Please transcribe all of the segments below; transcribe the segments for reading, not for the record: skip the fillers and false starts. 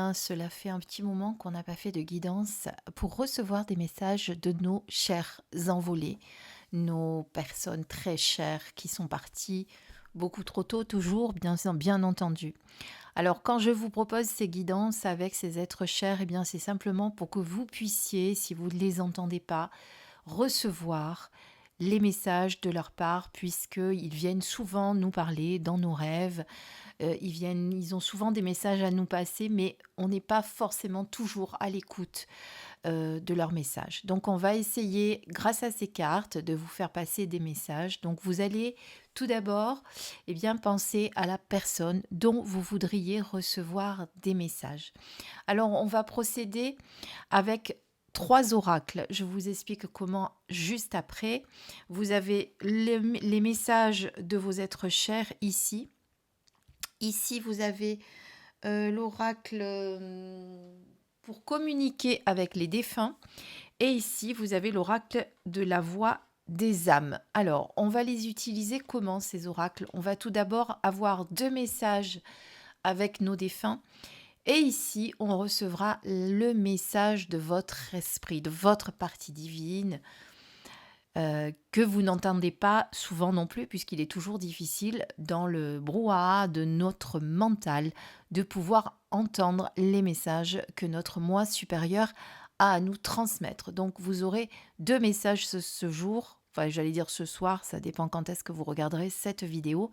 bien, cela fait un petit moment qu'on n'a pas fait de guidance pour recevoir des messages de nos chers envolés, nos personnes très chères qui sont parties beaucoup trop tôt, toujours, bien entendu. Alors, quand je vous propose ces guidances avec ces êtres chers, eh bien, c'est simplement pour que vous puissiez, si vous ne les entendez pas, recevoir les messages de leur part, puisqu'ils viennent souvent nous parler dans nos rêves. Ils ont souvent des messages à nous passer, mais on n'est pas forcément toujours à l'écoute de leurs messages. Donc, on va essayer, grâce à ces cartes, de vous faire passer des messages. Donc, vous allez tout d'abord, eh bien, penser à la personne dont vous voudriez recevoir des messages. Alors, on va procéder avec 3 oracles. Je vous explique comment juste après. Vous avez les messages de vos êtres chers ici. Ici, vous avez l'oracle pour communiquer avec les défunts. Et ici, vous avez l'oracle de la voix des âmes. Alors, on va les utiliser comment ces oracles? On va tout d'abord avoir 2 messages avec nos défunts. Et ici, on recevra le message de votre esprit, de votre partie divine, que vous n'entendez pas souvent non plus, puisqu'il est toujours difficile dans le brouhaha de notre mental de pouvoir entendre les messages que notre moi supérieur a à nous transmettre. Donc vous aurez 2 messages ce jour, enfin j'allais dire ce soir, ça dépend quand est-ce que vous regarderez cette vidéo.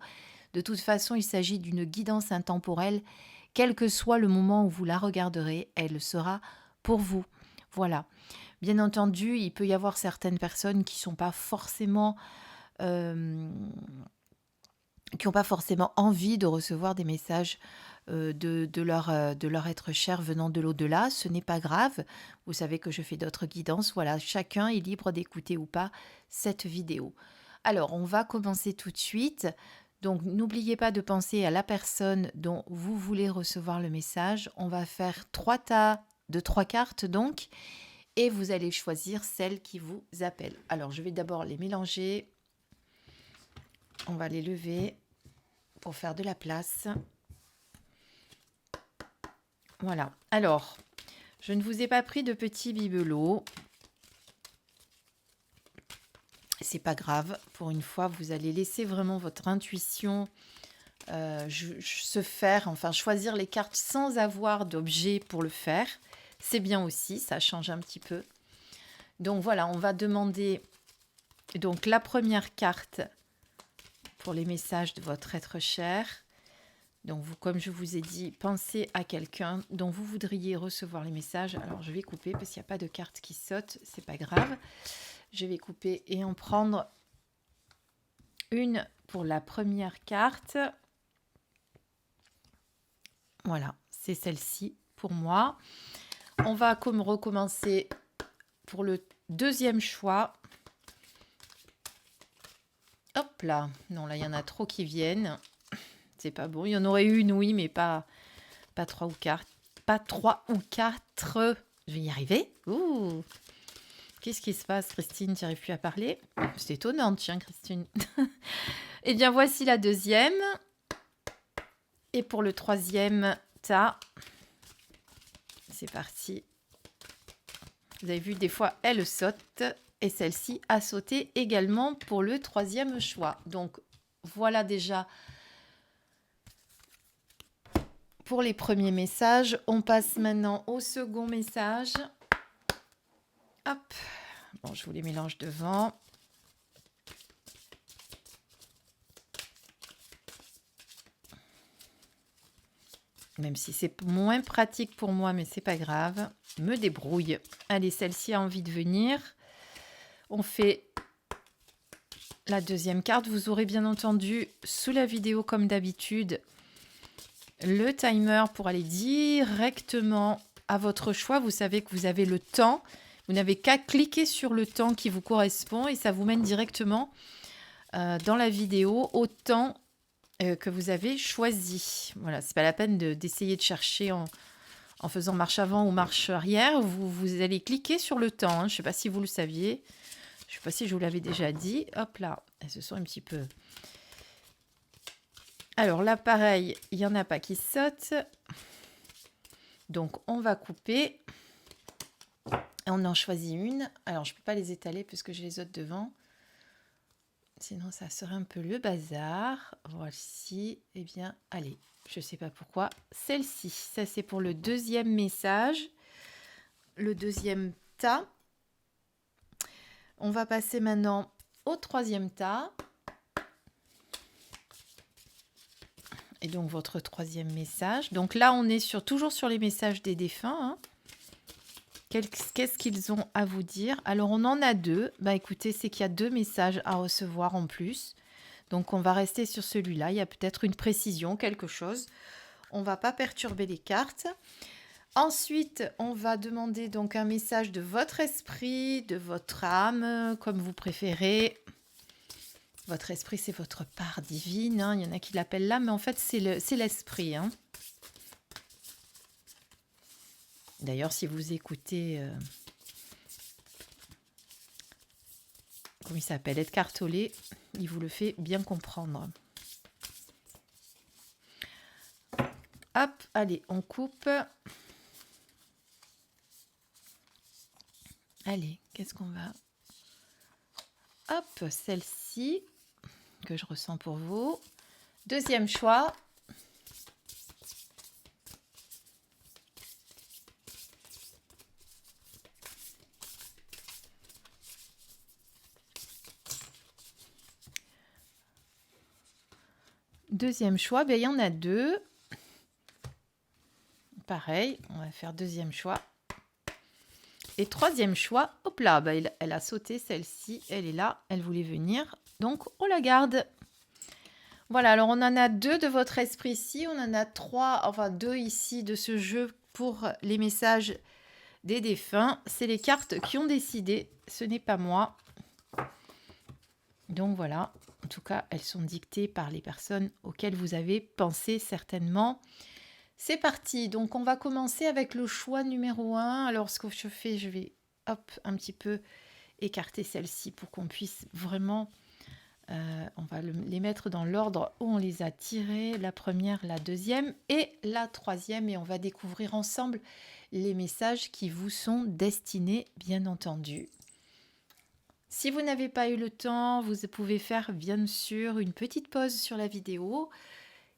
De toute façon, il s'agit d'une guidance intemporelle. Quel que soit le moment où vous la regarderez, elle sera pour vous. Voilà. Bien entendu, il peut y avoir certaines personnes qui sont pas forcément, euh, qui n'ont pas forcément envie de recevoir des messages de leur être cher venant de l'au-delà. Ce n'est pas grave. Vous savez que je fais d'autres guidances. Voilà, chacun est libre d'écouter ou pas cette vidéo. Alors, on va commencer tout de suite. Donc, n'oubliez pas de penser à la personne dont vous voulez recevoir le message. On va faire 3 tas de 3 cartes, donc, et vous allez choisir celle qui vous appelle. Alors, je vais d'abord les mélanger. On va les lever pour faire de la place. Voilà. Alors, je ne vous ai pas pris de petits bibelots. C'est pas grave. Pour une fois, vous allez laisser vraiment votre intuition se faire, enfin choisir les cartes sans avoir d'objet pour le faire. C'est bien aussi, ça change un petit peu. Donc voilà, on va demander donc la première carte pour les messages de votre être cher. Donc vous, comme je vous ai dit, pensez à quelqu'un dont vous voudriez recevoir les messages. Alors je vais couper parce qu'il n'y a pas de carte qui saute, c'est pas grave. Je vais couper et en prendre une pour la première carte. Voilà, c'est celle-ci pour moi. On va recommencer pour le deuxième choix. Hop là, non là il y en a trop qui viennent. C'est pas bon. Il y en aurait une, oui, mais pas 3 ou 4. Pas 3 ou 4. Je vais y arriver. Ouh. Qu'est-ce qui se passe, Christine? Tu n'arrives plus à parler? C'est étonnant, tiens, Christine. Eh bien, voici la deuxième. Et pour le troisième tas, c'est parti. Vous avez vu, des fois, elle saute. Et celle-ci a sauté également pour le troisième choix. Donc, voilà déjà pour les premiers messages. On passe maintenant au second message. Hop. Bon, je vous les mélange devant. Même si c'est moins pratique pour moi, mais c'est pas grave. Je me débrouille. Allez, celle-ci a envie de venir. On fait la deuxième carte. Vous aurez bien entendu sous la vidéo, comme d'habitude, le timer pour aller directement à votre choix. Vous savez que vous avez le temps. Vous n'avez qu'à cliquer sur le temps qui vous correspond et ça vous mène directement dans la vidéo au temps que vous avez choisi. Voilà, c'est pas la peine d'essayer de chercher en faisant marche avant ou marche arrière. Vous allez cliquer sur le temps. Je ne sais pas si vous le saviez. Je ne sais pas si je vous l'avais déjà dit. Hop là, elles se sont un petit peu... Alors là, pareil, il n'y en a pas qui sautent. Donc, on va couper. Et on en choisit une. Alors, je ne peux pas les étaler puisque j'ai les autres devant. Sinon, ça serait un peu le bazar. Voici. Eh bien, allez. Je ne sais pas pourquoi. Celle-ci, ça c'est pour le deuxième message. Le deuxième tas. On va passer maintenant au troisième tas. Et donc, votre troisième message. Donc là, on est toujours sur les messages des défunts. Hein. Qu'est-ce qu'ils ont à vous dire? Alors, on en a deux. Bah, écoutez, c'est qu'il y a deux messages à recevoir en plus. Donc, on va rester sur celui-là. Il y a peut-être une précision, quelque chose. On ne va pas perturber les cartes. Ensuite, on va demander donc un message de votre esprit, de votre âme, comme vous préférez. Votre esprit, c'est votre part divine. Hein. Il y en a qui l'appellent l'âme, mais en fait, c'est l'esprit. Hein. D'ailleurs, si vous écoutez... comment il s'appelle, Edgar Tolle, il vous le fait bien comprendre. Hop, allez, on coupe. Allez, qu'est-ce qu'on va... Hop, celle-ci que je ressens pour vous. Deuxième choix. Deuxième choix, ben, il y en a deux. Pareil, on va faire deuxième choix. Et troisième choix, hop là, ben, elle a sauté celle-ci, elle est là, elle voulait venir. Donc, on la garde. Voilà, alors on en a deux de votre esprit ici, on en a trois, enfin deux ici de ce jeu pour les messages des défunts. C'est les cartes qui ont décidé, ce n'est pas moi. Donc voilà, en tout cas, elles sont dictées par les personnes auxquelles vous avez pensé certainement. C'est parti, donc on va commencer avec le choix numéro 1. Alors ce que je fais, je vais hop, un petit peu écarter celle-ci pour qu'on puisse vraiment... on va les mettre dans l'ordre où on les a tirés, la première, la deuxième et la troisième. Et on va découvrir ensemble les messages qui vous sont destinés, bien entendu. Si vous n'avez pas eu le temps, vous pouvez faire bien sûr une petite pause sur la vidéo.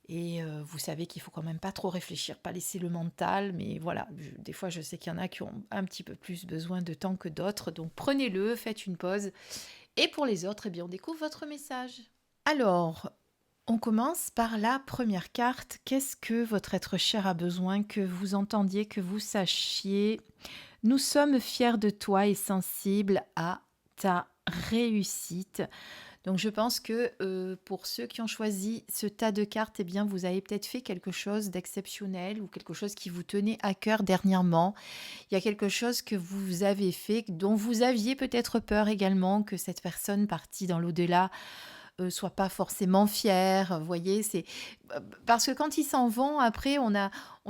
Et vous savez qu'il faut quand même pas trop réfléchir, pas laisser le mental. Mais voilà, des fois je sais qu'il y en a qui ont un petit peu plus besoin de temps que d'autres. Donc prenez-le, faites une pause. Et pour les autres, eh bien, on découvre votre message. Alors, on commence par la première carte. Qu'est-ce que votre être cher a besoin que vous entendiez, que vous sachiez? Nous sommes fiers de toi et sensibles à ta réussite. Donc je pense que pour ceux qui ont choisi ce tas de cartes, eh bien vous avez peut-être fait quelque chose d'exceptionnel ou quelque chose qui vous tenait à cœur dernièrement. Il y a quelque chose que vous avez fait dont vous aviez peut-être peur également que cette personne partie dans l'au-delà soit pas forcément fière. Vous voyez, c'est parce que quand ils s'en vont, après, on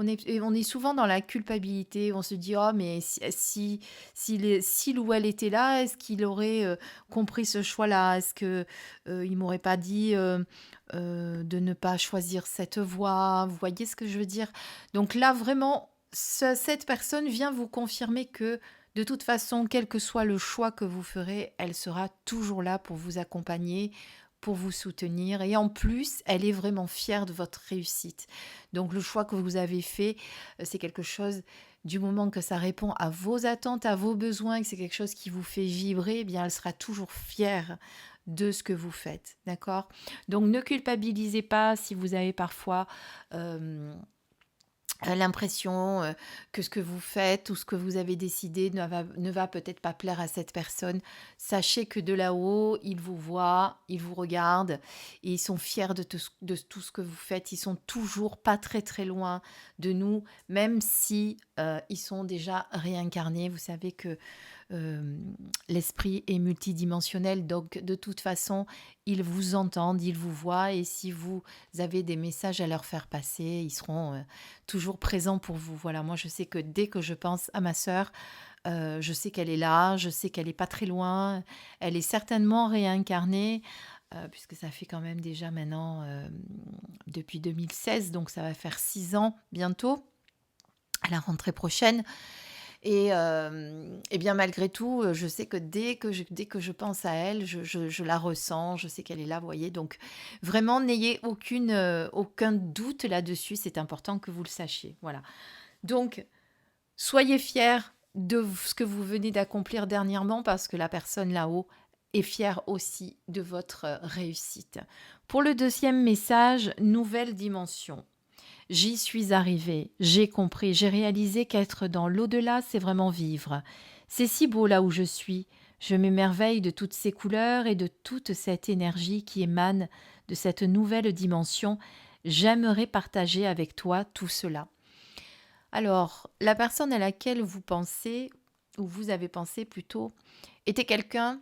est souvent dans la culpabilité. On se dit, oh, mais s'il ou elle était là, est-ce qu'il aurait compris ce choix-là? Est-ce que il m'aurait pas dit de ne pas choisir cette voie? Vous voyez ce que je veux dire? Donc là, vraiment, cette personne vient vous confirmer que de toute façon, quel que soit le choix que vous ferez, elle sera toujours là pour vous accompagner, pour vous soutenir. Et en plus, elle est vraiment fière de votre réussite. Donc le choix que vous avez fait, c'est quelque chose, du moment que ça répond à vos attentes, à vos besoins, que c'est quelque chose qui vous fait vibrer, eh bien elle sera toujours fière de ce que vous faites. D'accord? Donc ne culpabilisez pas si vous avez parfois... l'impression que ce que vous faites ou ce que vous avez décidé ne va peut-être pas plaire à cette personne. Sachez que de là-haut, ils vous voient, ils vous regardent et ils sont fiers de tout ce que vous faites. Ils sont toujours pas très très loin de nous, même si ils sont déjà réincarnés. Vous savez que l'esprit est multidimensionnel, donc de toute façon, ils vous entendent, ils vous voient et si vous avez des messages à leur faire passer, ils seront toujours présents pour vous. Voilà, moi je sais que dès que je pense à ma sœur, je sais qu'elle est là, je sais qu'elle n'est pas très loin, elle est certainement réincarnée, puisque ça fait quand même déjà maintenant depuis 2016, donc ça va faire 6 ans bientôt. à la rentrée prochaine. Et bien malgré tout, je sais que dès que je pense à elle, je la ressens, je sais qu'elle est là, vous voyez? Donc vraiment, n'ayez aucun doute là-dessus, c'est important que vous le sachiez, voilà. Donc soyez fiers de ce que vous venez d'accomplir dernièrement parce que la personne là-haut est fière aussi de votre réussite. Pour le deuxième message, nouvelle dimension. J'y suis arrivée, j'ai compris, j'ai réalisé qu'être dans l'au-delà, c'est vraiment vivre. C'est si beau là où je suis. Je m'émerveille de toutes ces couleurs et de toute cette énergie qui émane de cette nouvelle dimension. J'aimerais partager avec toi tout cela. Alors, la personne à laquelle vous pensez, ou vous avez pensé plutôt, était quelqu'un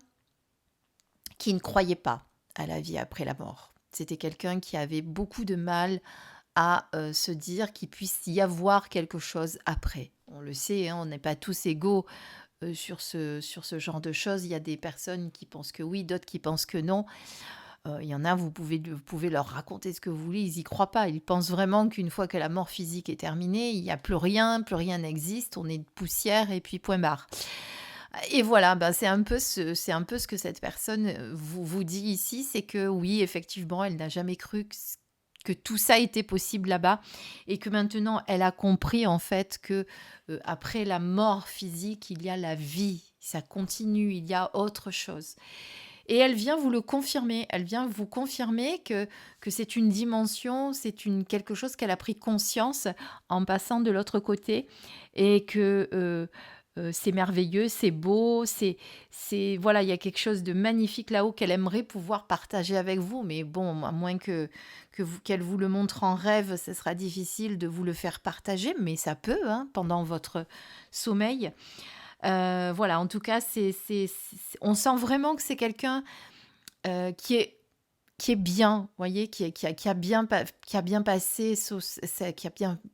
qui ne croyait pas à la vie après la mort. C'était quelqu'un qui avait beaucoup de mal à se dire qu'il puisse y avoir quelque chose après. On le sait, hein, on n'est pas tous égaux sur ce genre de choses. Il y a des personnes qui pensent que oui, d'autres qui pensent que non. Il y en a, vous pouvez leur raconter ce que vous voulez, ils n'y croient pas. Ils pensent vraiment qu'une fois que la mort physique est terminée, il n'y a plus rien n'existe, on est de poussière et puis point barre. Et voilà, bah, c'est un peu ce que cette personne vous dit ici, c'est que oui, effectivement, elle n'a jamais cru que tout ça était possible là-bas et que maintenant elle a compris en fait que après la mort physique, il y a la vie, ça continue, il y a autre chose. Et elle vient vous le confirmer, elle vient vous confirmer que c'est une dimension, quelque chose qu'elle a pris conscience en passant de l'autre côté et que c'est merveilleux, c'est beau, voilà, il y a quelque chose de magnifique là-haut qu'elle aimerait pouvoir partager avec vous. Mais bon, à moins qu'elle vous le montre en rêve, ce sera difficile de vous le faire partager, mais ça peut, hein, pendant votre sommeil. Voilà, en tout cas, on sent vraiment que c'est quelqu'un qui est bien, vous voyez, qui a bien passé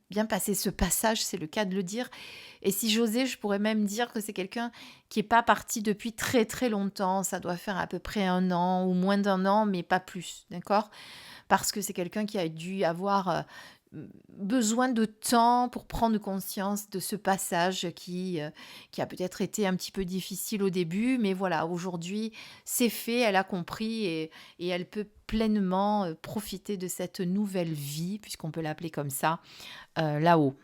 bien passé ce passage, c'est le cas de le dire. Et si j'osais, je pourrais même dire que c'est quelqu'un qui n'est pas parti depuis très très longtemps. Ça doit faire à peu près 1 an ou moins d'1 an, mais pas plus, d'accord? Parce que c'est quelqu'un qui a dû avoir besoin de temps pour prendre conscience de ce passage qui a peut-être été un petit peu difficile au début, mais voilà, aujourd'hui, c'est fait, elle a compris et elle peut pleinement profiter de cette nouvelle vie, puisqu'on peut l'appeler comme ça, là-haut.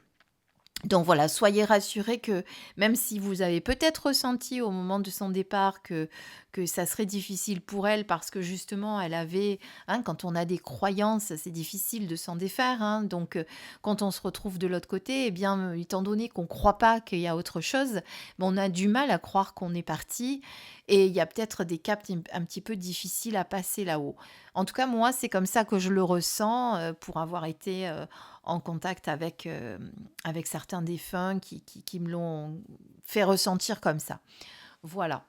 Donc voilà, soyez rassurés que même si vous avez peut-être ressenti au moment de son départ que ça serait difficile pour elle parce que justement elle avait, hein, quand on a des croyances, c'est difficile de s'en défaire, hein. Donc quand on se retrouve de l'autre côté, eh bien, étant donné qu'on ne croit pas qu'il y a autre chose, ben, on a du mal à croire qu'on est parti et il y a peut-être des caps un petit peu difficiles à passer là-haut. En tout cas, moi, c'est comme ça que je le ressens pour avoir été en contact avec certains défunts qui me l'ont fait ressentir comme ça. Voilà.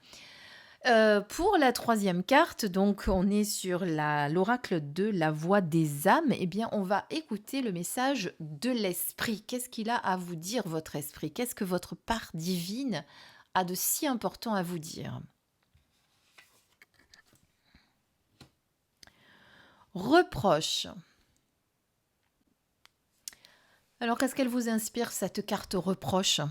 Pour la troisième carte, donc on est sur l'oracle de la voix des âmes, eh bien on va écouter le message de l'esprit. Qu'est-ce qu'il a à vous dire, votre esprit? Qu'est-ce que votre part divine a de si important à vous dire? Reproche. Alors, qu'est-ce qu'elle vous inspire, cette carte reproche?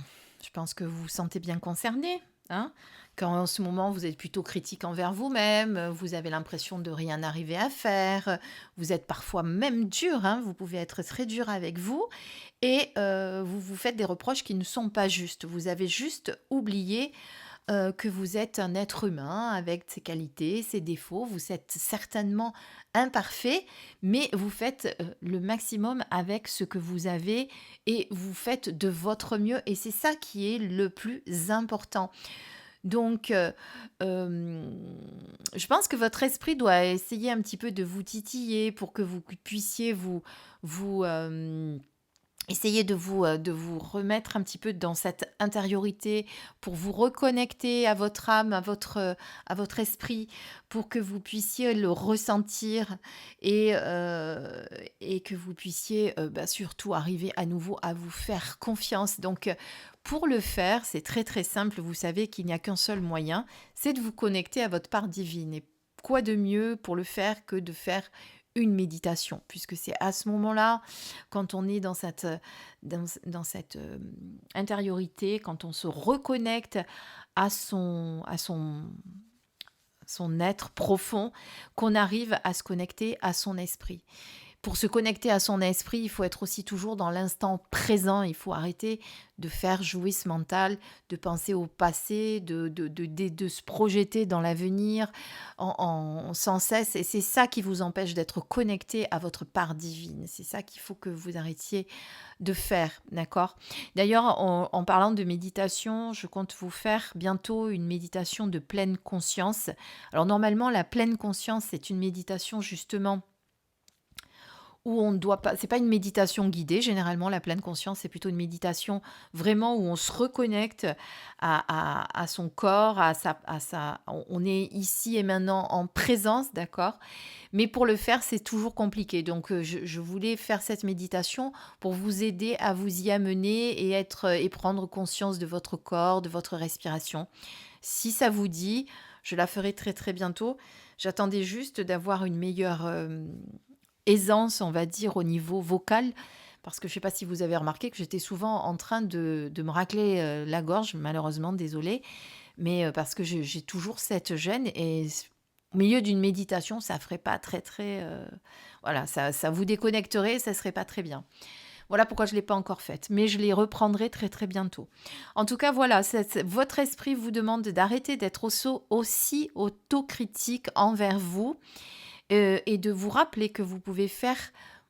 Je pense que vous vous sentez bien concerné, hein? Quand en ce moment, vous êtes plutôt critique envers vous-même, vous avez l'impression de rien arriver à faire, vous êtes parfois même dur, hein, vous pouvez être très dur avec vous et vous vous faites des reproches qui ne sont pas justes. Vous avez juste oublié que vous êtes un être humain avec ses qualités, ses défauts. Vous êtes certainement imparfait, mais vous faites le maximum avec ce que vous avez et vous faites de votre mieux. Et c'est ça qui est le plus important. Donc, je pense que votre esprit doit essayer un petit peu de vous titiller pour que vous puissiez vous essayez de vous remettre un petit peu dans cette intériorité pour vous reconnecter à votre âme, à votre esprit, pour que vous puissiez le ressentir et que vous puissiez bah, surtout arriver à nouveau à vous faire confiance. Donc, pour le faire, c'est très très simple. Vous savez qu'il n'y a qu'un seul moyen, c'est de vous connecter à votre part divine. Et quoi de mieux pour le faire que de faire une méditation, puisque c'est à ce moment-là, quand on est dans cette intériorité, quand on se reconnecte à son être profond, qu'on arrive à se connecter à son esprit. Pour se connecter à son esprit, il faut être aussi toujours dans l'instant présent. Il faut arrêter de faire jouer ce mental, de penser au passé, de se projeter dans l'avenir sans cesse. Et c'est ça qui vous empêche d'être connecté à votre part divine. C'est ça qu'il faut que vous arrêtiez de faire, d'accord? D'ailleurs, en parlant de méditation, je compte vous faire bientôt une méditation de pleine conscience. Alors normalement, la pleine conscience, c'est une méditation justement où on ne doit pas, c'est pas une méditation guidée, généralement la pleine conscience, c'est plutôt une méditation vraiment où on se reconnecte à son corps, on est ici et maintenant en présence, d'accord? Mais pour le faire, c'est toujours compliqué. Donc, je voulais faire cette méditation pour vous aider à vous y amener et prendre conscience de votre corps, de votre respiration. Si ça vous dit, je la ferai très très bientôt. J'attendais juste d'avoir une meilleure aisance, on va dire, au niveau vocal. Parce que je ne sais pas si vous avez remarqué que j'étais souvent en train de me racler la gorge, malheureusement, désolée. Mais parce que j'ai toujours cette gêne et au milieu d'une méditation, ça ferait pas très très... voilà, ça vous déconnecterait, ça serait pas très bien. Voilà pourquoi je ne l'ai pas encore faite, mais je les reprendrai très très bientôt. En tout cas, voilà, votre esprit vous demande d'arrêter d'être aussi autocritique envers vous et de vous rappeler que vous pouvez faire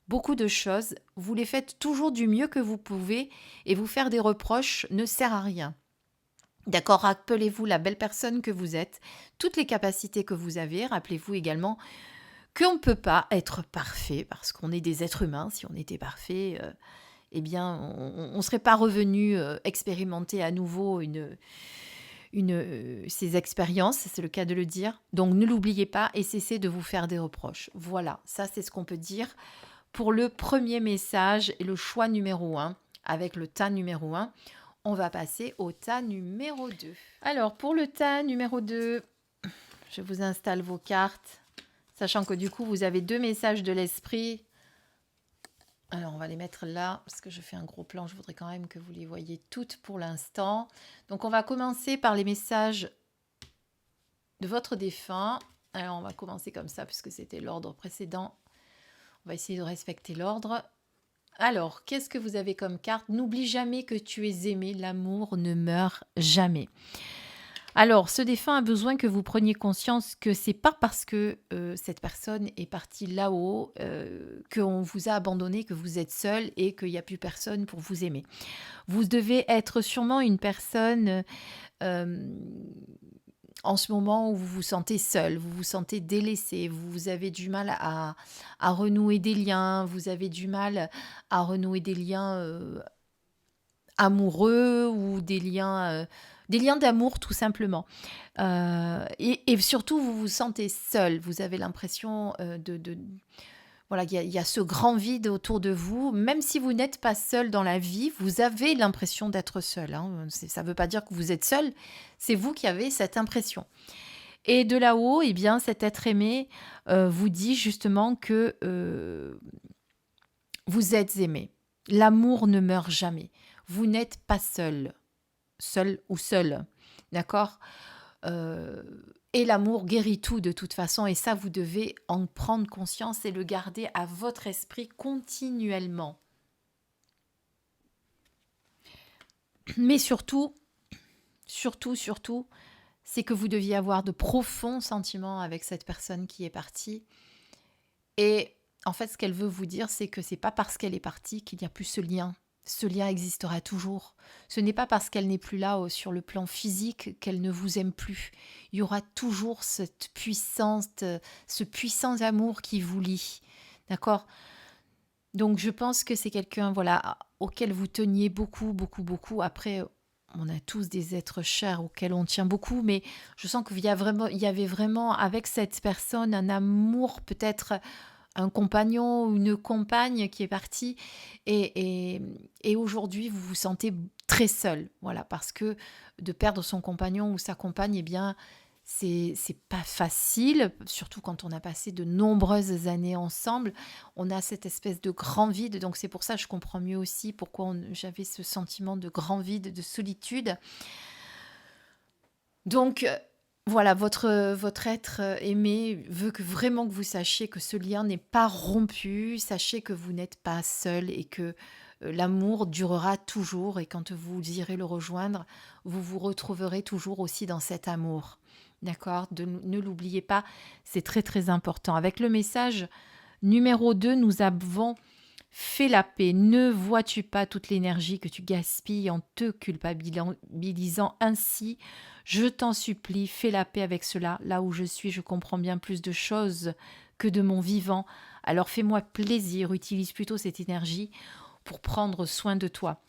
beaucoup de choses. Vous les faites toujours du mieux que vous pouvez et vous faire des reproches ne sert à rien. D'accord, rappelez-vous la belle personne que vous êtes, toutes les capacités que vous avez. Rappelez-vous également qu'on ne peut pas être parfait parce qu'on est des êtres humains. Si on était parfait, eh bien, on ne serait pas revenu expérimenter à nouveau ces expériences, c'est le cas de le dire. Donc ne l'oubliez pas et cessez de vous faire des reproches. Voilà, ça c'est ce qu'on peut dire pour le premier message et le choix numéro 1 avec le tas numéro 1. On va passer au tas numéro 2. Alors, pour le tas numéro 2, je vous installe vos cartes, sachant que du coup, vous avez 2 messages de l'esprit. Alors, on va les mettre là, parce que je fais un gros plan. Je voudrais quand même que vous les voyiez toutes pour l'instant. Donc, on va commencer par les messages de votre défunt. Alors, on va commencer comme ça, puisque c'était l'ordre précédent. On va essayer de respecter l'ordre. Alors, qu'est-ce que vous avez comme carte? N'oublie jamais que tu es aimé, l'amour ne meurt jamais. Alors, ce défunt a besoin que vous preniez conscience que c'est pas parce que cette personne est partie là-haut qu'on vous a abandonné, que vous êtes seul et qu'il n'y a plus personne pour vous aimer. Vous devez être sûrement une personne en ce moment où vous vous sentez seul, vous vous sentez délaissé, vous avez du mal à renouer des liens, vous avez du mal à renouer des liens amoureux ou des liens d'amour tout simplement. Et surtout, vous vous sentez seul, vous avez l'impression voilà, il y a ce grand vide autour de vous. Même si vous n'êtes pas seul dans la vie, vous avez l'impression d'être seul. Hein. Ça ne veut pas dire que vous êtes seul, c'est vous qui avez cette impression. Et de là-haut, eh bien, cet être aimé vous dit justement que vous êtes aimé. L'amour ne meurt jamais. Vous n'êtes pas seul ou seul, d'accord? Et l'amour guérit tout de toute façon, et ça, vous devez en prendre conscience et le garder à votre esprit continuellement. Mais surtout, c'est que vous deviez avoir de profonds sentiments avec cette personne qui est partie. Et en fait, ce qu'elle veut vous dire, c'est que c'est pas parce qu'elle est partie qu'il n'y a plus ce lien. Ce lien existera toujours. Ce n'est pas parce qu'elle n'est plus là sur le plan physique qu'elle ne vous aime plus. Il y aura toujours cette puissance, ce puissant amour qui vous lie. D'accord? Donc je pense que c'est quelqu'un voilà, auquel vous teniez beaucoup, beaucoup, beaucoup. Après, on a tous des êtres chers auxquels on tient beaucoup, mais je sens qu'il y avait vraiment avec cette personne un amour peut-être un compagnon ou une compagne qui est partie et aujourd'hui vous vous sentez très seul, voilà, parce que de perdre son compagnon ou sa compagne, eh bien C'est pas facile, surtout quand on a passé de nombreuses années ensemble. On a cette espèce de grand vide, donc c'est pour ça que je comprends mieux aussi pourquoi j'avais ce sentiment de grand vide, de solitude. Donc voilà, votre être aimé veut vraiment que vous sachiez que ce lien n'est pas rompu, sachez que vous n'êtes pas seul et que l'amour durera toujours et quand vous irez le rejoindre, vous vous retrouverez toujours aussi dans cet amour. D'accord? Ne l'oubliez pas, c'est très très important. Avec le message numéro 2, nous avons fait la paix. Ne vois-tu pas toute l'énergie que tu gaspilles en te culpabilisant ainsi? Je t'en supplie, fais la paix avec cela. Là où je suis, je comprends bien plus de choses que de mon vivant. Alors fais-moi plaisir, utilise plutôt cette énergie pour prendre soin de toi.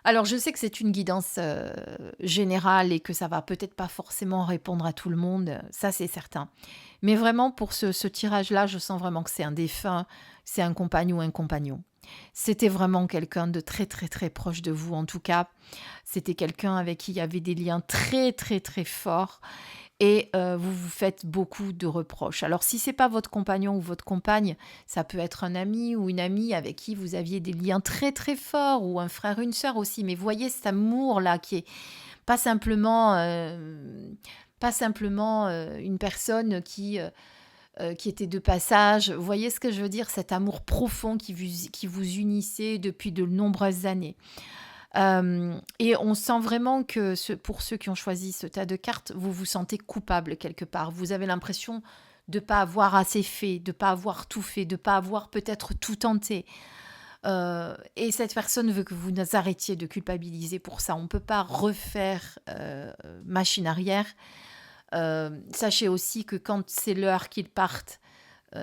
Alors, je sais que c'est une guidance générale et que ça va peut-être pas forcément répondre à tout le monde, ça c'est certain. Mais vraiment, pour ce tirage-là, je sens vraiment que c'est un défunt, c'est un compagnon ou un compagnon. C'était vraiment quelqu'un de très très très proche de vous en tout cas. C'était quelqu'un avec qui il y avait des liens très très très forts et vous vous faites beaucoup de reproches. Alors si c'est pas votre compagnon ou votre compagne, ça peut être un ami ou une amie avec qui vous aviez des liens très très forts ou un frère, une sœur aussi. Mais voyez cet amour-là qui est pas simplement, une personne qui était de passage. Vous voyez ce que je veux dire? Cet amour profond qui vous unissait depuis de nombreuses années. Et on sent vraiment que pour ceux qui ont choisi ce tas de cartes, vous vous sentez coupable quelque part. Vous avez l'impression de ne pas avoir assez fait, de ne pas avoir tout fait, de ne pas avoir peut-être tout tenté. Et cette personne veut que vous arrêtiez de culpabiliser pour ça. On ne peut pas refaire machine arrière. Sachez aussi que quand c'est l'heure qu'ils partent,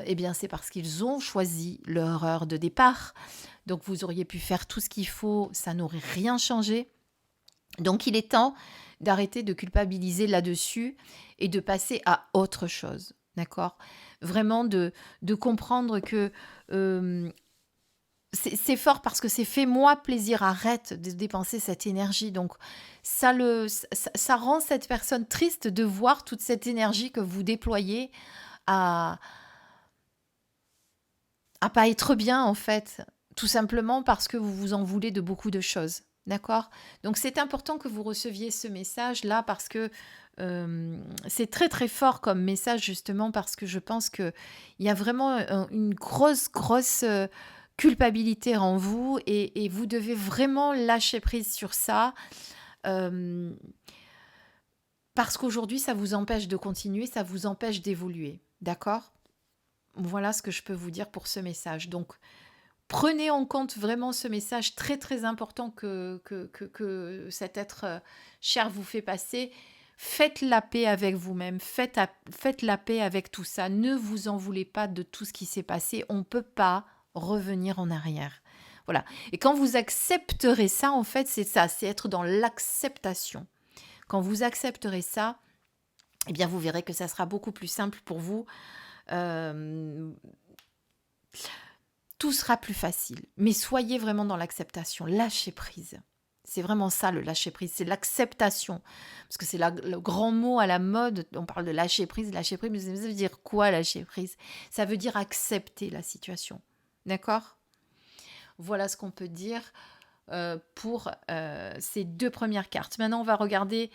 eh bien c'est parce qu'ils ont choisi leur heure de départ. Donc vous auriez pu faire tout ce qu'il faut, ça n'aurait rien changé. Donc il est temps d'arrêter de culpabiliser là-dessus et de passer à autre chose. D'accord? Vraiment de comprendre que c'est fort parce que c'est fais-moi plaisir, arrête de dépenser cette énergie. Donc ça rend cette personne triste de voir toute cette énergie que vous déployez à pas être bien en fait, tout simplement parce que vous vous en voulez de beaucoup de choses. D'accord? Donc c'est important que vous receviez ce message là parce que c'est très très fort comme message justement parce que je pense qu'il y a vraiment une grosse culpabilité en vous et vous devez vraiment lâcher prise sur ça euh, parce qu'aujourd'hui ça vous empêche de continuer, ça vous empêche d'évoluer. D'accord? Voilà ce que je peux vous dire pour ce message. Donc, prenez en compte vraiment ce message très très important que cet être cher vous fait passer. Faites la paix avec vous-même, faites la paix avec tout ça. Ne vous en voulez pas de tout ce qui s'est passé. On ne peut pas revenir en arrière. Voilà. Et quand vous accepterez ça, en fait, c'est ça, c'est être dans l'acceptation. Quand vous accepterez ça, eh bien, vous verrez que ça sera beaucoup plus simple pour vous. Euh, tout sera plus facile. Mais soyez vraiment dans l'acceptation, lâchez prise. C'est vraiment ça le lâcher prise, c'est l'acceptation. Parce que c'est le grand mot à la mode, on parle de lâcher prise, mais ça veut dire quoi lâcher prise? Ça veut dire accepter la situation. D'accord? Voilà ce qu'on peut dire pour ces deux premières cartes. Maintenant, on va regarder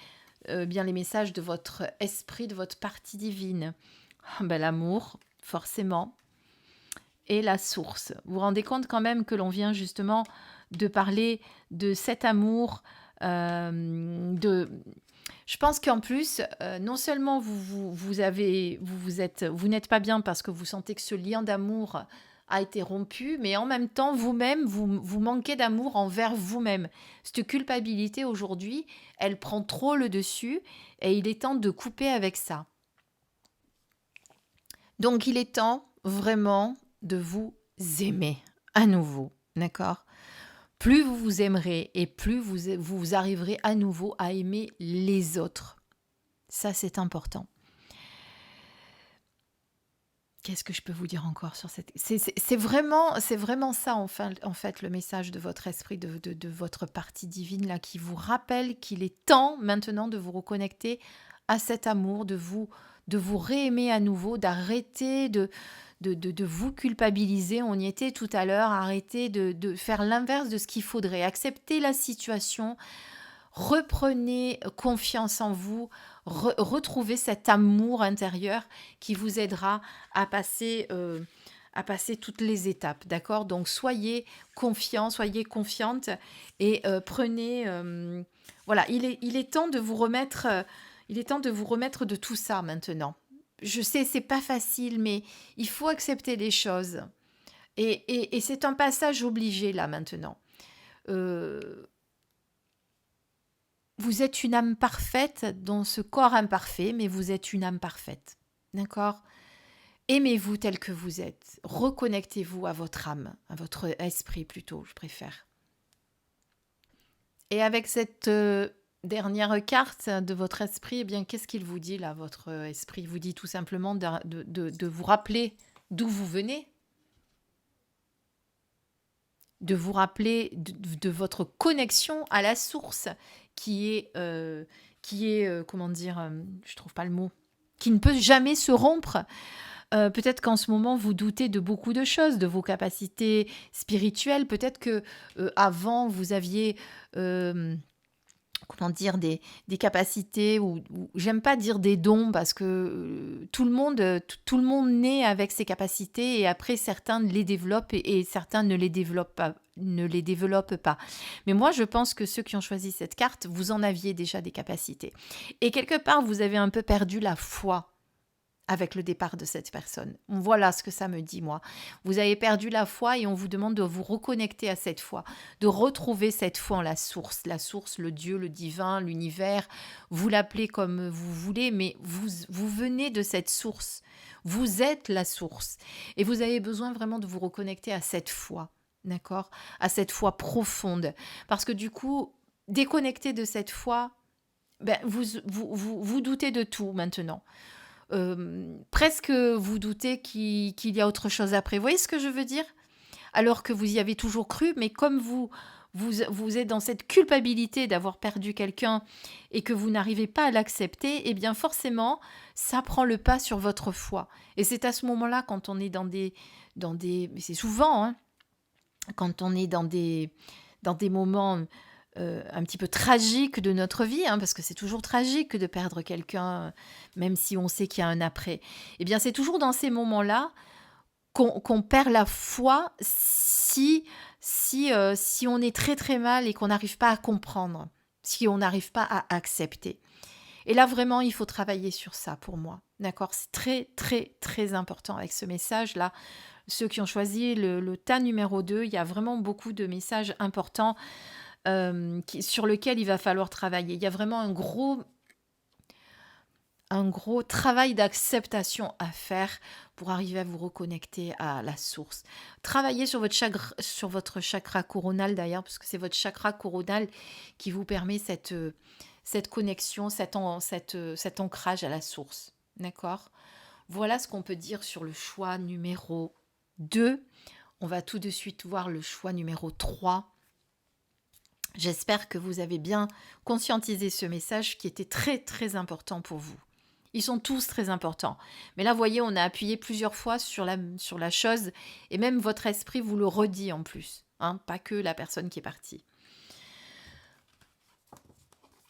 bien les messages de votre esprit, de votre partie divine. L'amour, forcément. Et la source. Vous vous rendez compte quand même que l'on vient justement de parler de cet amour, Je pense qu'en plus, non seulement vous n'êtes pas bien parce que vous sentez que ce lien d'amour a été rompu, mais en même temps, vous-même, vous manquez d'amour envers vous-même. Cette culpabilité aujourd'hui, elle prend trop le dessus et il est temps de couper avec ça. Donc, il est temps vraiment de vous aimer à nouveau, d'accord? Plus vous vous aimerez et plus vous arriverez à nouveau à aimer les autres. Ça, c'est important. Qu'est-ce que je peux vous dire encore sur cette... c'est vraiment ça, en fait, le message de votre esprit, de votre partie divine, là, qui vous rappelle qu'il est temps maintenant de vous reconnecter à cet amour, de vous réaimer à nouveau, d'arrêter de vous culpabiliser. On y était tout à l'heure, arrêter de faire l'inverse de ce qu'il faudrait. Accepter la situation, reprenez confiance en vous, retrouvez cet amour intérieur qui vous aidera à passer toutes les étapes, d'accord? Donc soyez confiants, soyez confiante et prenez... voilà, il est temps de vous remettre, il est temps de vous remettre de tout ça maintenant. Je sais, c'est pas facile, mais il faut accepter les choses. Et c'est un passage obligé là maintenant. Euh, Vous êtes une âme parfaite dans ce corps imparfait, mais vous êtes une âme parfaite. D'accord? Aimez-vous tel que vous êtes. Reconnectez-vous à votre âme, à votre esprit plutôt, je préfère. Et avec cette dernière carte de votre esprit, eh bien, qu'est-ce qu'il vous dit là, votre esprit? Il vous dit tout simplement de vous rappeler d'où vous venez, de vous rappeler de votre connexion à la source comment dire, je trouve pas le mot, qui ne peut jamais se rompre. Peut-être qu'en ce moment, vous doutez de beaucoup de choses, de vos capacités spirituelles. Peut-être que avant, vous aviez, comment dire, des capacités, ou j'aime pas dire des dons, parce que tout le monde naît avec ses capacités, et après, certains les développent et certains ne les développent pas. Mais moi, je pense que ceux qui ont choisi cette carte, vous en aviez déjà des capacités. Et quelque part, vous avez un peu perdu la foi avec le départ de cette personne. Voilà ce que ça me dit, moi. Vous avez perdu la foi et on vous demande de vous reconnecter à cette foi, de retrouver cette foi en la source, le Dieu, le divin, l'univers. Vous l'appelez comme vous voulez, mais vous venez de cette source. Vous êtes la source. Et vous avez besoin vraiment de vous reconnecter à cette foi, d'accord? À cette foi profonde. Parce que du coup, déconnecté de cette foi, ben, vous doutez de tout maintenant. Presque vous doutez qu'il y a autre chose après. Vous voyez ce que je veux dire? Alors que vous y avez toujours cru, mais comme vous êtes dans cette culpabilité d'avoir perdu quelqu'un et que vous n'arrivez pas à l'accepter, eh bien forcément, ça prend le pas sur votre foi. Et c'est à ce moment-là, quand on est mais c'est souvent, hein, quand on est dans des moments un petit peu tragiques de notre vie, hein, parce que c'est toujours tragique de perdre quelqu'un, même si on sait qu'il y a un après. Eh bien, c'est toujours dans ces moments-là qu'on perd la foi si on est très très mal et qu'on n'arrive pas à comprendre, si on n'arrive pas à accepter. Et là, vraiment, il faut travailler sur ça pour moi. D'accord? C'est très très très important avec ce message-là. Ceux qui ont choisi le tas numéro 2, il y a vraiment beaucoup de messages importants sur lesquels il va falloir travailler. Il y a vraiment un gros travail d'acceptation à faire pour arriver à vous reconnecter à la source. Travaillez sur votre chakra coronal d'ailleurs, parce que c'est votre chakra coronal qui vous permet cette connexion, cet ancrage à la source. D'accord? Voilà ce qu'on peut dire sur le choix numéro 2. On va tout de suite voir le choix numéro 3. J'espère que vous avez bien conscientisé ce message qui était très très important pour vous. Ils sont tous très importants. Mais là, vous voyez, on a appuyé plusieurs fois sur la chose et même votre esprit vous le redit en plus. Hein, pas que la personne qui est partie.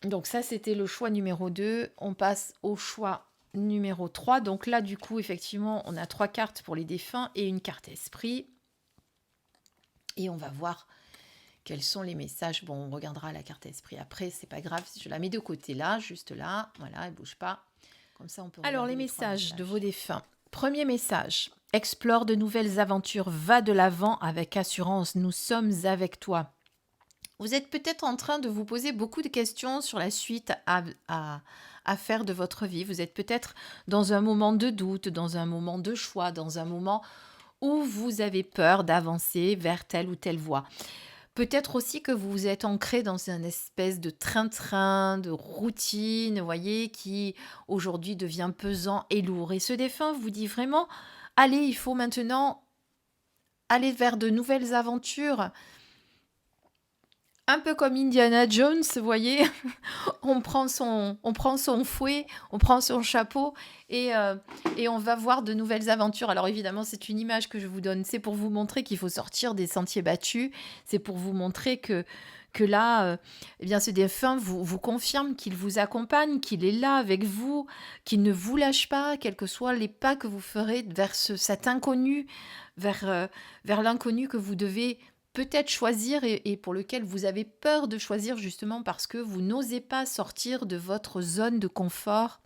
Donc ça, c'était le choix numéro 2. On passe au choix numéro 3. Donc là, du coup, effectivement, on a 3 cartes pour les défunts et une carte esprit. Et on va voir quels sont les messages. Bon, on regardera la carte esprit après, c'est pas grave. Je la mets de côté là, juste là. Voilà, elle bouge pas. Comme ça, on peut. Alors, les messages de vos défunts. Premier message. Explore de nouvelles aventures. Va de l'avant avec assurance. Nous sommes avec toi. Vous êtes peut-être en train de vous poser beaucoup de questions sur la suite à faire de votre vie. Vous êtes peut-être dans un moment de doute, dans un moment de choix, dans un moment où vous avez peur d'avancer vers telle ou telle voie. Peut-être aussi que vous vous êtes ancré dans une espèce de train-train, de routine, vous voyez, qui aujourd'hui devient pesant et lourd. Et ce défunt vous dit vraiment, allez, il faut maintenant aller vers de nouvelles aventures. Un peu comme Indiana Jones, vous voyez, on prend son fouet, on prend son chapeau et on va voir de nouvelles aventures. Alors évidemment, c'est une image que je vous donne. C'est pour vous montrer qu'il faut sortir des sentiers battus. C'est pour vous montrer que là, eh bien, ce défunt vous confirme qu'il vous accompagne, qu'il est là avec vous, qu'il ne vous lâche pas, quels que soient les pas que vous ferez vers cet inconnu, vers l'inconnu que vous devez peut-être choisir et pour lequel vous avez peur de choisir justement parce que vous n'osez pas sortir de votre zone de confort.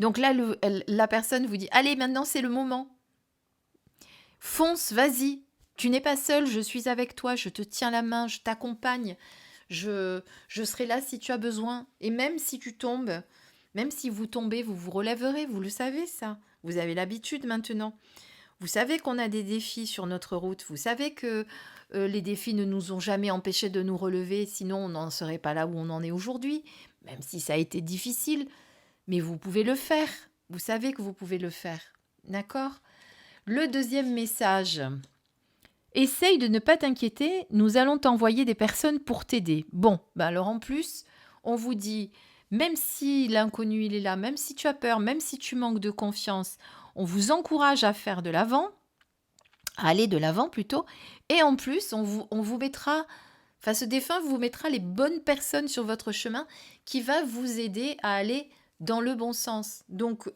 Donc là, la personne vous dit, allez, maintenant c'est le moment. Fonce, vas-y. Tu n'es pas seul, je suis avec toi, je te tiens la main, je t'accompagne. Je serai là si tu as besoin. Et même si tu tombes, même si vous tombez, vous vous relèverez, vous le savez ça. Vous avez l'habitude maintenant. Vous savez qu'on a des défis sur notre route. Vous savez que les défis ne nous ont jamais empêchés de nous relever. Sinon, on n'en serait pas là où on en est aujourd'hui. Même si ça a été difficile. Mais vous pouvez le faire. Vous savez que vous pouvez le faire. D'accord ? Le deuxième message. Essaye de ne pas t'inquiéter. Nous allons t'envoyer des personnes pour t'aider. Bon, alors en plus, on vous dit, même si l'inconnu il est là, même si tu as peur, même si tu manques de confiance, on vous encourage à faire de l'avant, à aller de l'avant plutôt, et en plus, on vous mettra, enfin ce défunt vous mettra les bonnes personnes sur votre chemin qui va vous aider à aller dans le bon sens. Donc,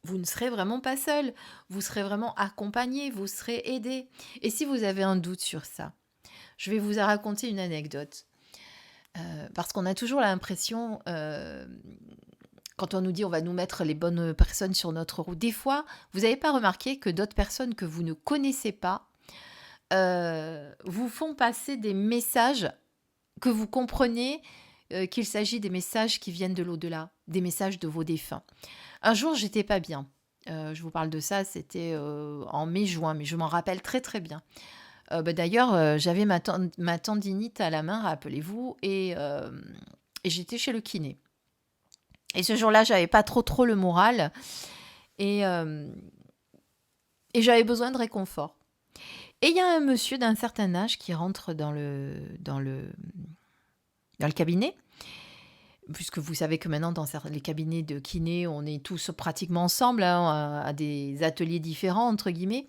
vous ne serez vraiment pas seul, vous serez vraiment accompagné, vous serez aidé. Et si vous avez un doute sur ça, je vais vous raconter une anecdote. Parce qu'on a toujours l'impression, quand on nous dit on va nous mettre les bonnes personnes sur notre route, des fois, vous n'avez pas remarqué que d'autres personnes que vous ne connaissez pas vous font passer des messages que vous comprenez qu'il s'agit des messages qui viennent de l'au-delà, des messages de vos défunts. Un jour, j'étais pas bien. Je vous parle de ça, c'était en mai-juin, mais je m'en rappelle très très bien. D'ailleurs, j'avais ma tendinite à la main, rappelez-vous, et j'étais chez le kiné. Et ce jour-là, j'avais pas trop le moral et j'avais besoin de réconfort. Et il y a un monsieur d'un certain âge qui rentre dans le cabinet, puisque vous savez que maintenant, dans les cabinets de kiné, on est tous pratiquement ensemble, hein, à des ateliers différents, entre guillemets.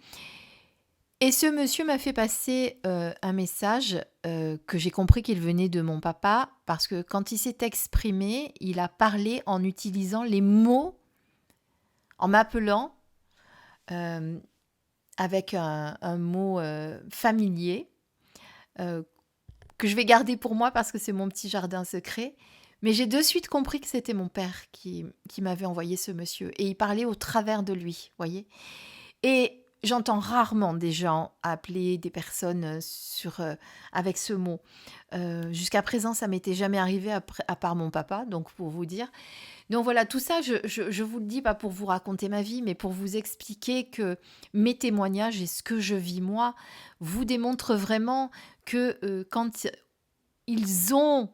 Et ce monsieur m'a fait passer un message que j'ai compris qu'il venait de mon papa, parce que quand il s'est exprimé, il a parlé en utilisant les mots, en m'appelant avec un mot familier, que je vais garder pour moi parce que c'est mon petit jardin secret. Mais j'ai de suite compris que c'était mon père qui m'avait envoyé ce monsieur. Et il parlait au travers de lui, voyez. Et j'entends rarement des gens appeler des personnes avec ce mot. Jusqu'à présent, ça m'était jamais arrivé à part mon papa, donc pour vous dire. Donc voilà, tout ça, je vous le dis pas pour vous raconter ma vie, mais pour vous expliquer que mes témoignages et ce que je vis moi vous démontrent vraiment que quand ils ont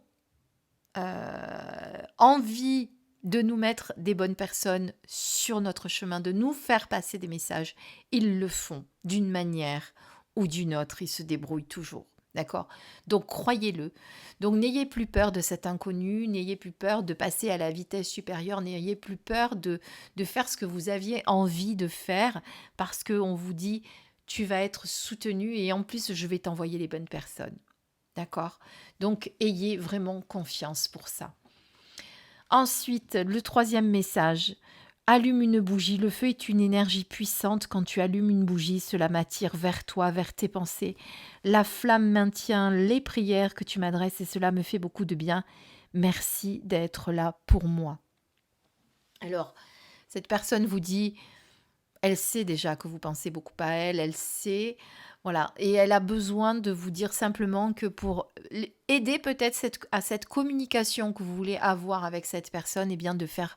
envie de nous mettre des bonnes personnes sur notre chemin, de nous faire passer des messages, ils le font d'une manière ou d'une autre, ils se débrouillent toujours. D'accord ? Donc croyez-le. Donc n'ayez plus peur de cet inconnu, n'ayez plus peur de passer à la vitesse supérieure, n'ayez plus peur de faire ce que vous aviez envie de faire parce qu'on vous dit tu vas être soutenu et en plus je vais t'envoyer les bonnes personnes. D'accord ? Donc ayez vraiment confiance pour ça. Ensuite, le troisième message. Allume une bougie. Le feu est une énergie puissante. Quand tu allumes une bougie, cela m'attire vers toi, vers tes pensées. La flamme maintient les prières que tu m'adresses et cela me fait beaucoup de bien. Merci d'être là pour moi. Alors, cette personne vous dit, elle sait déjà que vous pensez beaucoup à elle, elle sait, voilà, et elle a besoin de vous dire simplement que pour aider peut-être à cette communication que vous voulez avoir avec cette personne, eh bien de faire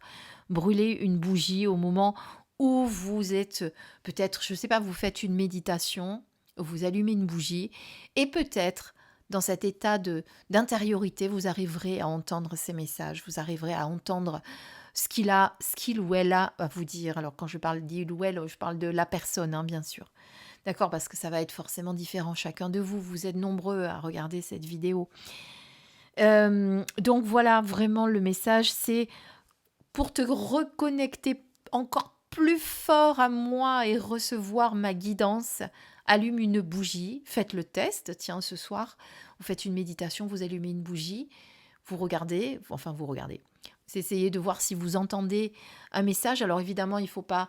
brûler une bougie au moment où vous êtes, peut-être, je ne sais pas, vous faites une méditation, vous allumez une bougie, et peut-être dans cet état d'intériorité, vous arriverez à entendre ces messages, vous arriverez à entendre ce qu'il ou elle a à vous dire. Alors quand je parle d'il ou elle, je parle de la personne, hein, bien sûr. D'accord, parce que ça va être forcément différent chacun de vous. Vous êtes nombreux à regarder cette vidéo. Donc voilà, vraiment le message, c'est pour te reconnecter encore plus fort à moi et recevoir ma guidance. Allume une bougie, faites le test. Tiens, ce soir, vous faites une méditation, vous allumez une bougie, vous regardez. Vous essayez de voir si vous entendez un message. Alors évidemment, il ne faut pas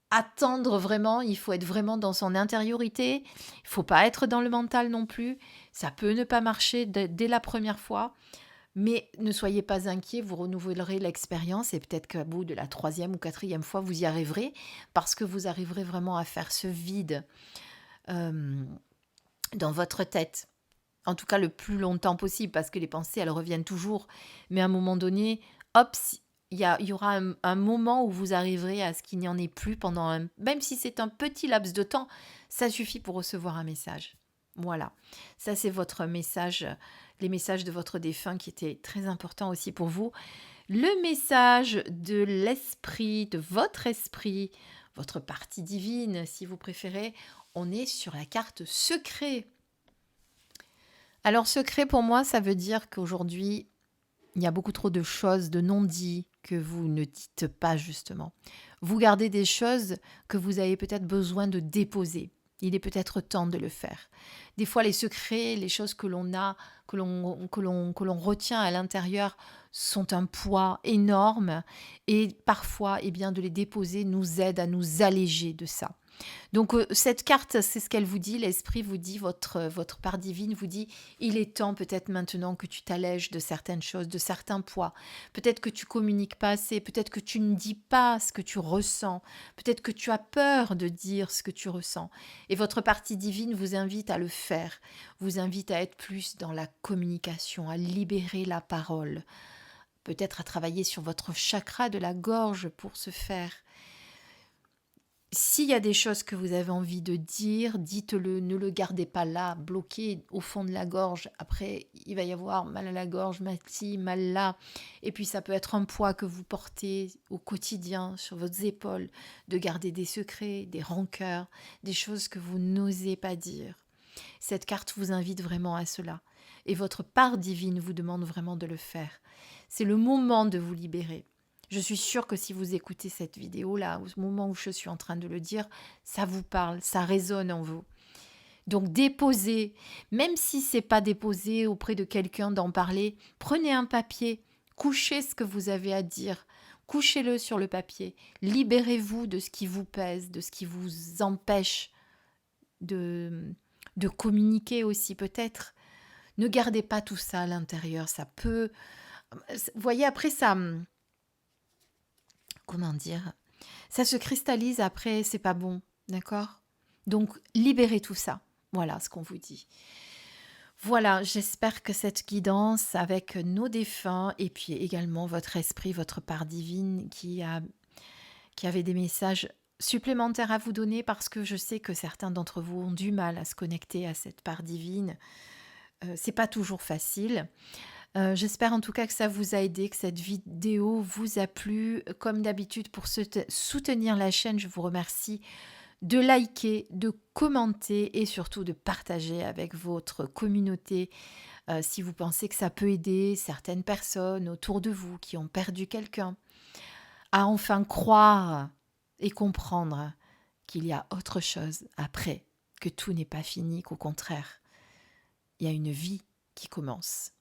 attendre vraiment, il faut être vraiment dans son intériorité. Il ne faut pas être dans le mental non plus. Ça peut ne pas marcher dès la première fois. Mais ne soyez pas inquiets, vous renouvellerez l'expérience et peut-être qu'à bout de la 3e ou 4e fois, vous y arriverez parce que vous arriverez vraiment à faire ce vide euh, dans votre tête. En tout cas, le plus longtemps possible parce que les pensées, elles reviennent toujours. Mais à un moment donné, hop, il y aura un moment où vous arriverez à ce qu'il n'y en ait plus même si c'est un petit laps de temps, ça suffit pour recevoir un message. Voilà, ça c'est votre message, les messages de votre défunt qui étaient très importants aussi pour vous. Le message de l'esprit, de votre partie divine si vous préférez, on est sur la carte secret. Alors secret pour moi, ça veut dire qu'aujourd'hui, il y a beaucoup trop de choses, de non-dits que vous ne dites pas justement. Vous gardez des choses que vous avez peut-être besoin de déposer. Il est peut-être temps de le faire. Des fois, les secrets, les choses que l'on a, que l'on retient à l'intérieur sont un poids énorme et parfois, eh bien, de les déposer nous aide à nous alléger de ça. Donc cette carte, c'est ce qu'elle vous dit, l'esprit vous dit, votre part divine vous dit, il est temps peut-être maintenant que tu t'allèges de certaines choses, de certains poids. Peut-être que tu communiques pas assez, peut-être que tu ne dis pas ce que tu ressens, peut-être que tu as peur de dire ce que tu ressens. Et votre partie divine vous invite à le faire, vous invite à être plus dans la communication, à libérer la parole, peut-être à travailler sur votre chakra de la gorge pour ce faire. S'il y a des choses que vous avez envie de dire, dites-le, ne le gardez pas là, bloqué au fond de la gorge. Après, il va y avoir mal à la gorge, mal ci, mal là. Et puis, ça peut être un poids que vous portez au quotidien sur vos épaules, de garder des secrets, des rancœurs, des choses que vous n'osez pas dire. Cette carte vous invite vraiment à cela. Et votre part divine vous demande vraiment de le faire. C'est le moment de vous libérer. Je suis sûre que si vous écoutez cette vidéo-là, au moment où je suis en train de le dire, ça vous parle, ça résonne en vous. Donc déposez, même si ce n'est pas déposé auprès de quelqu'un d'en parler, prenez un papier, couchez ce que vous avez à dire, couchez-le sur le papier, libérez-vous de ce qui vous pèse, de ce qui vous empêche de communiquer aussi peut-être. Ne gardez pas tout ça à l'intérieur, ça peut... Vous voyez, après ça... Comment dire, ça se cristallise après, c'est pas bon, d'accord? Donc, libérez tout ça. Voilà ce qu'on vous dit. Voilà, j'espère que cette guidance avec nos défunts et puis également votre esprit, votre part divine qui avait des messages supplémentaires à vous donner parce que je sais que certains d'entre vous ont du mal à se connecter à cette part divine. C'est pas toujours facile. J'espère en tout cas que ça vous a aidé, que cette vidéo vous a plu. Comme d'habitude, pour soutenir la chaîne, je vous remercie de liker, de commenter et surtout de partager avec votre communauté si vous pensez que ça peut aider certaines personnes autour de vous qui ont perdu quelqu'un à enfin croire et comprendre qu'il y a autre chose après, que tout n'est pas fini, qu'au contraire, il y a une vie qui commence.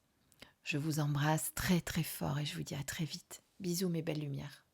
Je vous embrasse très très fort et je vous dis à très vite. Bisous mes belles lumières.